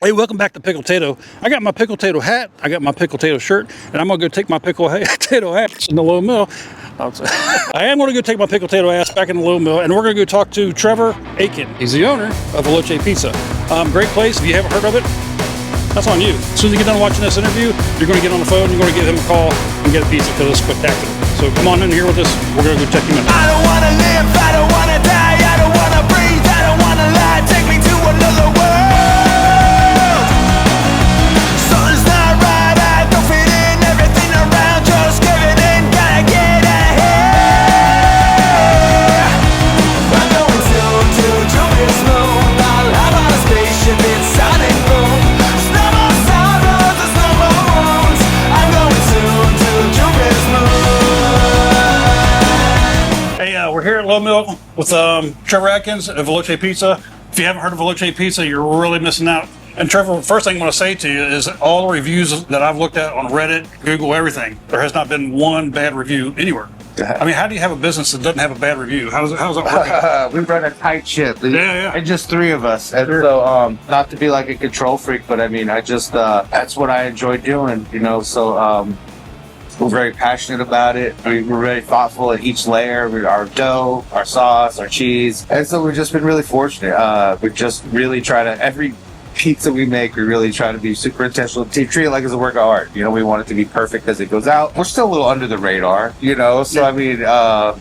Hey, welcome back to Pickle Tato. I got my Pickle Tato hat, I got my Pickle Tato shirt, and I'm gonna go take my Pickle Tato hat in the Lowe Mill. I am gonna go take my Pickle Tato ass back in the Lowe Mill, and we're gonna go talk to Trevor Aiken. He's the owner of Veloce Pizza. Great place. If you haven't heard of it, that's on you. As soon as you get done watching this interview, you're gonna get on the phone, you're gonna give him a call and get a pizza because it's spectacular. So come on in here with us. We're gonna go check him out. I don't wanna live, I don't wanna die, I don't wanna breathe, I don't wanna lie. Take me to another world. Something's not right, I don't fit in, everything around just giving in, gotta get ahead. I'm going to this moon, I'll have a spaceship, it's sonic boom. There's no more sorrows, there's no more wounds. I'm going to this moon. Hey, we're here at Lowe Mill with Trevor Atkins at Veloce Pizza. If you haven't heard of Veloce Pizza, you're really missing out. And Trevor, first thing I want to say to you is all the reviews that I've looked at on Reddit, Google, everything, there has not been one bad review anywhere. I mean, how do you have a business that doesn't have a bad review? How's that work? We run a tight ship. Yeah. And just three of us. And so, not to be like a control freak, but I mean, I just, that's what I enjoy doing, you know, so, we're very passionate about it. We're very thoughtful at each layer, our dough, our sauce, our cheese. And so we've just been really fortunate. We just really try to, every pizza we make, we really try to be super intentional, to treat it like it's a work of art. You know, we want it to be perfect as it goes out. We're still a little under the radar, you know, so I mean,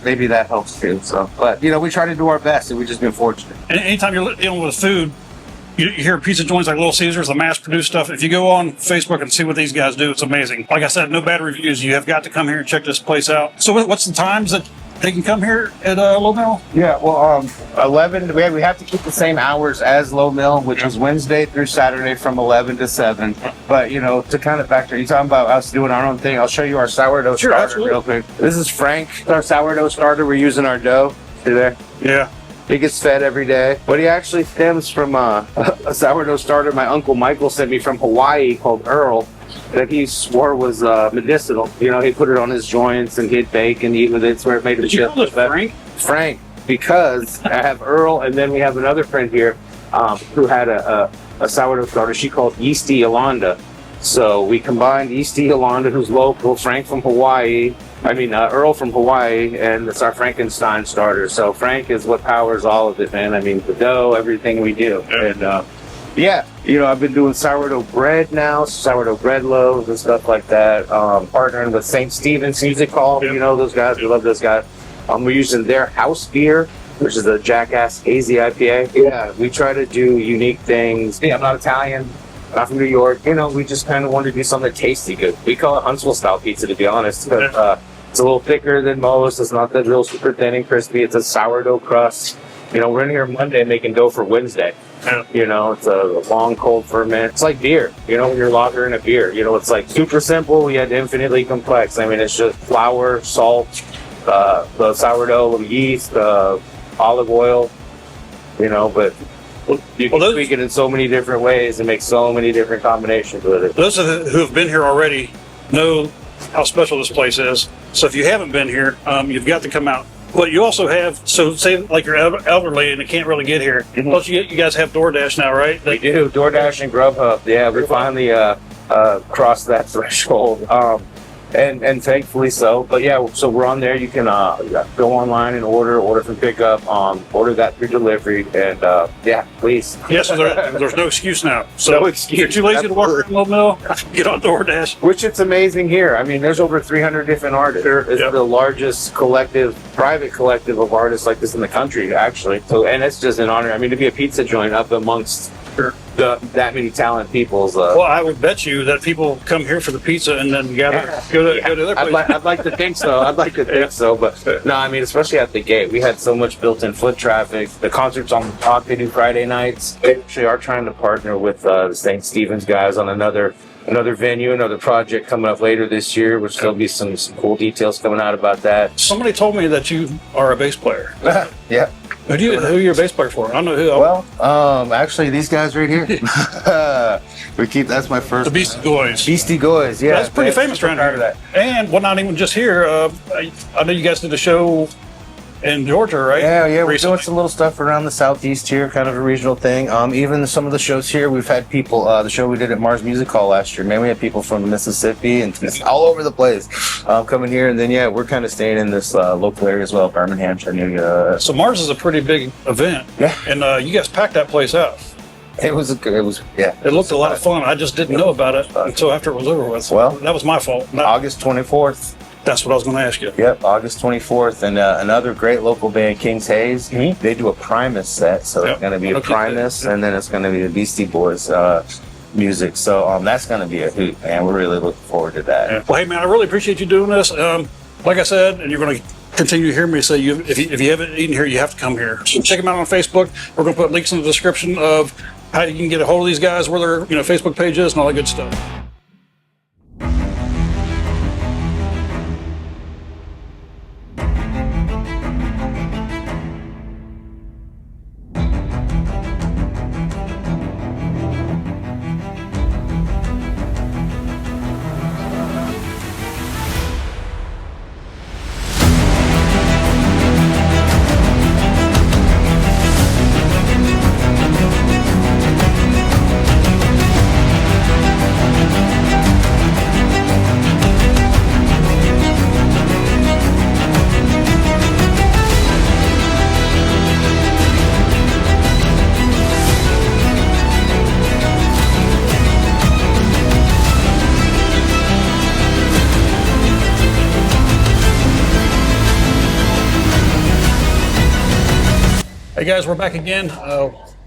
maybe that helps too. So, but you know, we try to do our best, and we've just been fortunate. And anytime you're dealing with food, you hear pizza joints like Little Caesars, the mass-produced stuff. If you go on Facebook and see what these guys do, it's amazing. Like I said, no bad reviews. You have got to come here and check this place out. So what's the times that they can come here at Lowe Mill? Yeah, well, 11, we have to keep the same hours as Lowe Mill, which is Wednesday through Saturday from 11 to 7. But, you know, to kind of factor, you're talking about us doing our own thing. I'll show you our sourdough starter absolutely. real quick. This is Frank, our sourdough starter. We're using our dough. See there? Yeah. He gets fed every day. But he actually stems from a sourdough starter my Uncle Michael sent me from Hawaii called Earl, that he swore was medicinal. You know, he put it on his joints and he'd bake and eat with it. It's where it made the Did you chip. call it Frank? Frank, because I have Earl, and then we have another friend here who had a sourdough starter she called Yeasty Yolanda. So we combined Yeasty Yolanda, who's local, Frank from Hawaii, Earl from Hawaii, and it's our Frankenstein starter. So Frank is what powers all of it, man. I mean, the dough, everything we do. And yeah, you know, I've been doing sourdough bread now, sourdough bread loaves and stuff like that. Partnering with St. Stephen's Music Hall, you know those guys, we love those guys. We're using their house beer, which is a Jackass Hazy IPA. Yeah, we try to do unique things. Yeah, I'm not Italian, not from New York. You know, we just kind of want to do something tasty good. We call it Huntsville style pizza, to be honest. But, it's a little thicker than most. It's not that real super thin and crispy. It's a sourdough crust. You know, we're in here Monday making dough for Wednesday. You know, it's a long cold ferment. It's like beer, you know, when you're laugering a beer. You know, it's like super simple yet infinitely complex. I mean, it's just flour, salt, the sourdough, yeast, olive oil, you know, but you can tweak it in so many different ways and make so many different combinations with it. Those who have been here already know how special this place is. So if you haven't been here, you've got to come out. But you also have, so say like you're elderly and they can't really get here. Plus you guys have DoorDash now, right? We do, DoorDash and Grubhub. Yeah, we finally crossed that threshold. And thankfully so. But yeah, so we're on there. You can go online and order from pickup, order that through delivery, and yeah, please. Yes, so there's no excuse now. So No excuse. if you're too lazy to walk around Lowe Mill, get on DoorDash. Which it's amazing here. I mean, there's over 300 different artists. It's the largest private collective of artists like this in the country, actually. So, and it's just an honor. I mean, to be a pizza joint up amongst that many talented people's. Well, I would bet you that people come here for the pizza and then go to other places. I'd like to think so. I'd like to think so, but no, I mean, especially at the gate, we had so much built-in foot traffic. The concerts on the top, they do Friday nights. They actually are trying to partner with the St. Stephen's guys on another venue, another project coming up later this year, which there'll be some cool details coming out about that. Somebody told me that you are a bass player. Yeah. Who are you a bass player for? I don't know who. Well, actually, these guys right here. That's my first. The Beastie Boys. Beastie Boys, yeah. That's pretty famous around here. And well, not even just here. I know you guys did a show in Georgia, right? Yeah, we're Recently. doing some little stuff around the southeast here, kind of a regional thing. Even some of the shows here, we've had people. The show we did at Mars Music Hall last year, man, we had people from Mississippi and just all over the place coming here. And then we're kind of staying in this local area as well, Birmingham, Chattanooga. So Mars is a pretty big event. Yeah. And you guys packed that place out. It was yeah. It looked a lot of fun. I just didn't know about it until after it was over with. Well, that was my fault. August 24th. That's what I was going to ask you. Yep, August 24th, and another great local band, King's Hayes. Mm-hmm. They do a Primus set, so it's going to be a Primus, and then it's going to be the Beastie Boys music. So that's going to be a hoot, man. We're really looking forward to that. Yeah. Well, hey, man, I really appreciate you doing this. Like I said, and you're going to continue to hear me say, if you haven't eaten here, you have to come here. So check them out on Facebook. We're going to put links in the description of how you can get a hold of these guys, where their Facebook page is, and all that good stuff. Hey guys, we're back again.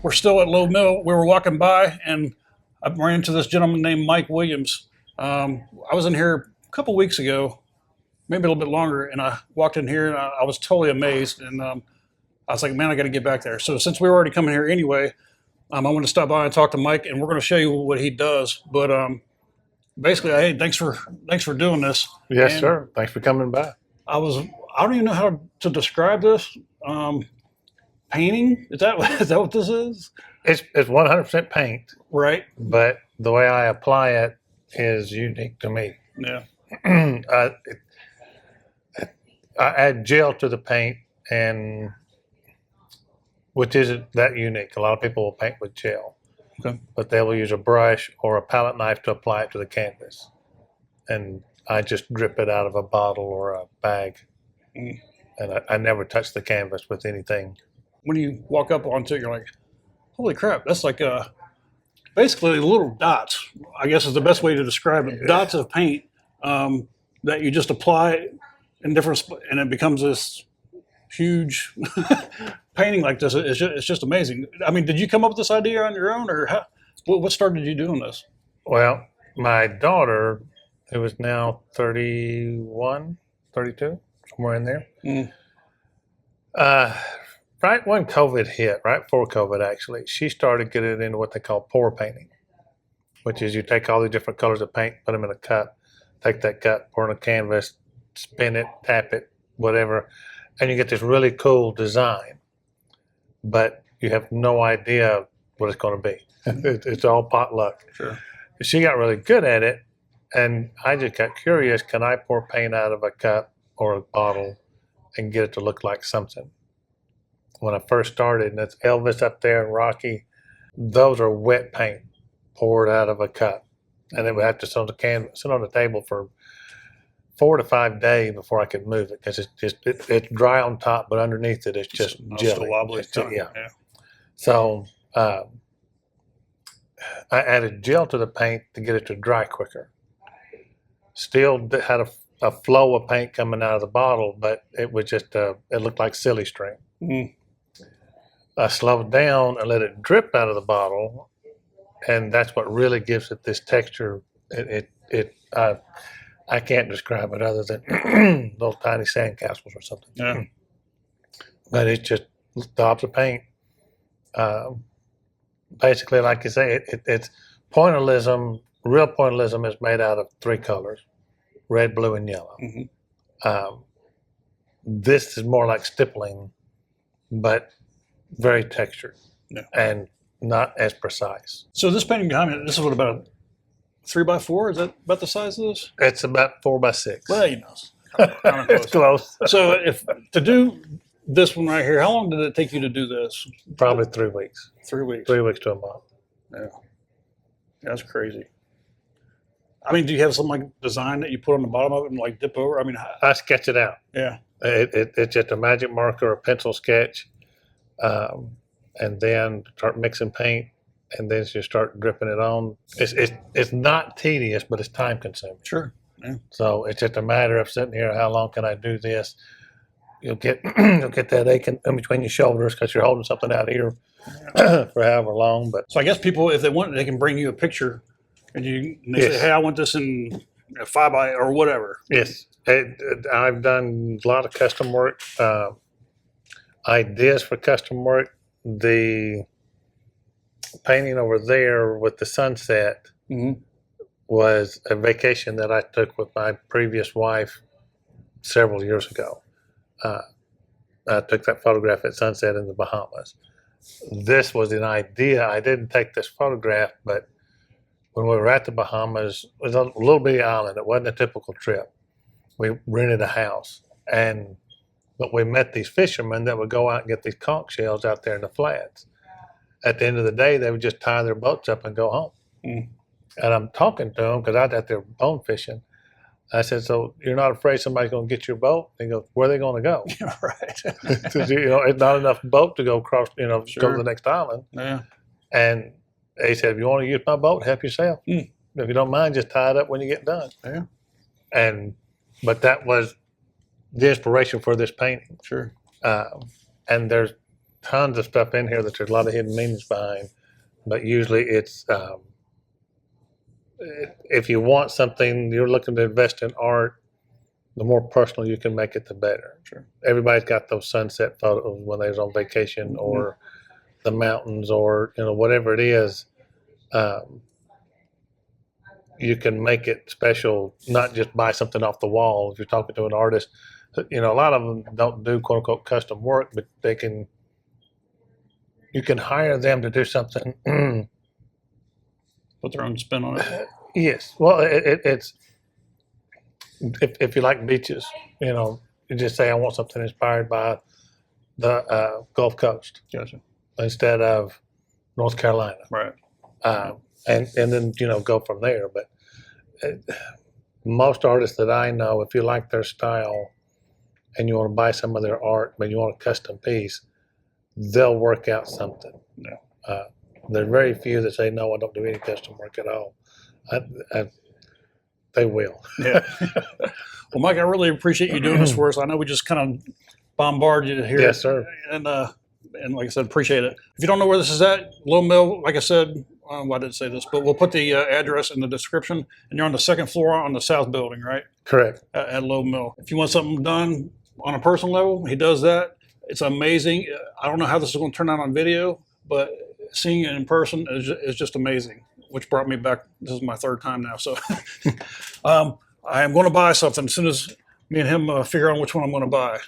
We're still at Lowe Mill. We were walking by and I ran into this gentleman named Mike Williams. I was in here a couple weeks ago, maybe a little bit longer, and I walked in here and I was totally amazed. And I was like, man, I got to get back there. So since we were already coming here anyway, I want to stop by and talk to Mike, and we're going to show you what he does. But basically, hey, thanks for doing this. Yes, And sir. Thanks for coming by. I don't even know how to describe this. Painting? Is that what this is? It's 100% paint, Right. but the way I apply it is unique to me. Yeah. I add gel to the paint, and which isn't that unique. A lot of people will paint with gel, Okay. but they will use a brush or a palette knife to apply it to the canvas, and I just drip it out of a bottle or a bag, and I never touch the canvas with anything. When you walk up onto it, you're like, holy crap, that's like basically little dots, I guess is the best way to describe it. Dots of paint that you just apply in different, and it becomes this huge painting like this. It's just amazing. I mean, did you come up with this idea on your own, or what started you doing this? Well, my daughter, who is now 31, 32, somewhere in there, right when COVID hit, right before COVID actually, she started getting into what they call pour painting, which is you take all the different colors of paint, put them in a cup, take that cup, pour it on a canvas, spin it, tap it, whatever, and you get this really cool design. But you have no idea what it's going to be. It's all potluck. Sure. She got really good at it, and I just got curious, can I pour paint out of a cup or a bottle and get it to look like something? When I first started, and it's Elvis up there and Rocky, those are wet paint poured out of a cup. And it would have to sit on the table for 4 to 5 days before I could move it, because it's dry on top, but underneath it, it's just jelly. Wobbly. Yeah. So I added gel to the paint to get it to dry quicker. Still had a flow of paint coming out of the bottle, but it was just, it looked like silly string. Mm. I slowed down and let it drip out of the bottle, and that's what really gives it this texture. I can't describe it other than those tiny sandcastles or something. Yeah. But it's just daubs of paint. Basically, like you say, it's pointillism. Real pointillism is made out of 3 colors: red, blue, and yellow. Mm-hmm. This is more like stippling, but very textured and not as precise. So this painting behind me, this is what, about a 3x4? Is that about the size of this? It's about 4 by 6. Well, you know, kind of It's close. So if to do this one right here, how long did it take you to do this? Probably 3 weeks. 3 weeks. 3 weeks to a month. Yeah. That's crazy. I mean, do you have some like design that you put on the bottom of it and like dip over? I mean, I sketch it out. yeah. It's just a magic marker or a pencil sketch, and then start mixing paint, and then you start dripping it on. It's not tedious, but it's time consuming. Sure. Yeah. So it's just a matter of sitting here. How long can I do this? You'll get that ache in between your shoulders because you're holding something out here for however long. But So I guess people, if they want, they can bring you a picture, and they Yes. say, "Hey, I want this in 5x or whatever." yes, I've done a lot of custom work, ideas for custom work. The painting over there with the sunset Mm-hmm. was a vacation that I took with my previous wife several years ago. I took that photograph at sunset in the Bahamas. This was an idea. I didn't take this photograph, but when we were at the Bahamas, it was a little bitty island. It wasn't a typical trip. We rented a house, but we met these fishermen that would go out and get these conch shells out there in the flats. At the end of the day, they would just tie their boats up and go home. Mm. And I'm talking to them because I was out there bone fishing. I said, "So you're not afraid somebody's going to get your boat?" He goes, "Where are they going to go?" Right. Because it's not enough boat to go across, go to Sure. the next island. Yeah. And he said, "If you want to use my boat, help yourself. Mm. If you don't mind, just tie it up when you get done." Yeah. But that was the inspiration for this painting. Sure. And there's tons of stuff in here that there's a lot of hidden meanings behind. But usually it's, if you want something, you're looking to invest in art, the more personal you can make it, the better. Sure. Everybody's got those sunset photos when they was on vacation, or the mountains, or whatever it is. You can make it special, not just buy something off the wall. If you're talking to an artist, a lot of them don't do quote unquote custom work, but you can hire them to do something. Put their own spin on it. Yes. Well, it's, if you like beaches, you just say, "I want something inspired by the Gulf Coast Gotcha. instead of North Carolina." Right. And then, go from there. But most artists that I know, if you like their style and you want to buy some of their art, but you want a custom piece, they'll work out something. Yeah. There are very few that say, "No, I don't do any custom work at all." They will. Yeah. Well, Mike, I really appreciate you doing this for us. I know we just kind of bombarded you here. Yes, sir. And like I said, appreciate it. If you don't know where this is at, Lowe Mill, like I said, I didn't say this, but we'll put the address in the description. And you're on the second floor on the south building, right? Correct. At Lowe Mill. If you want something done on a personal level, he does that. It's amazing. I don't know how this is going to turn out on video, but seeing it in person is just amazing, which brought me back. This is my third time now. So I am going to buy something as soon as me and him figure out which one I'm going to buy.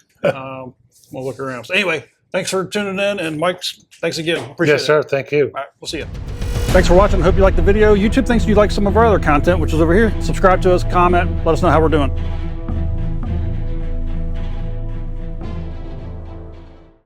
We'll look around. So anyway, thanks for tuning in. And Mike, thanks again. Appreciate it. Yes, sir. Thank you. All right, we'll see you. Thanks for watching. Hope you liked the video. YouTube thinks you like some of our other content, which is over here. Subscribe to us, comment, let us know how we're doing.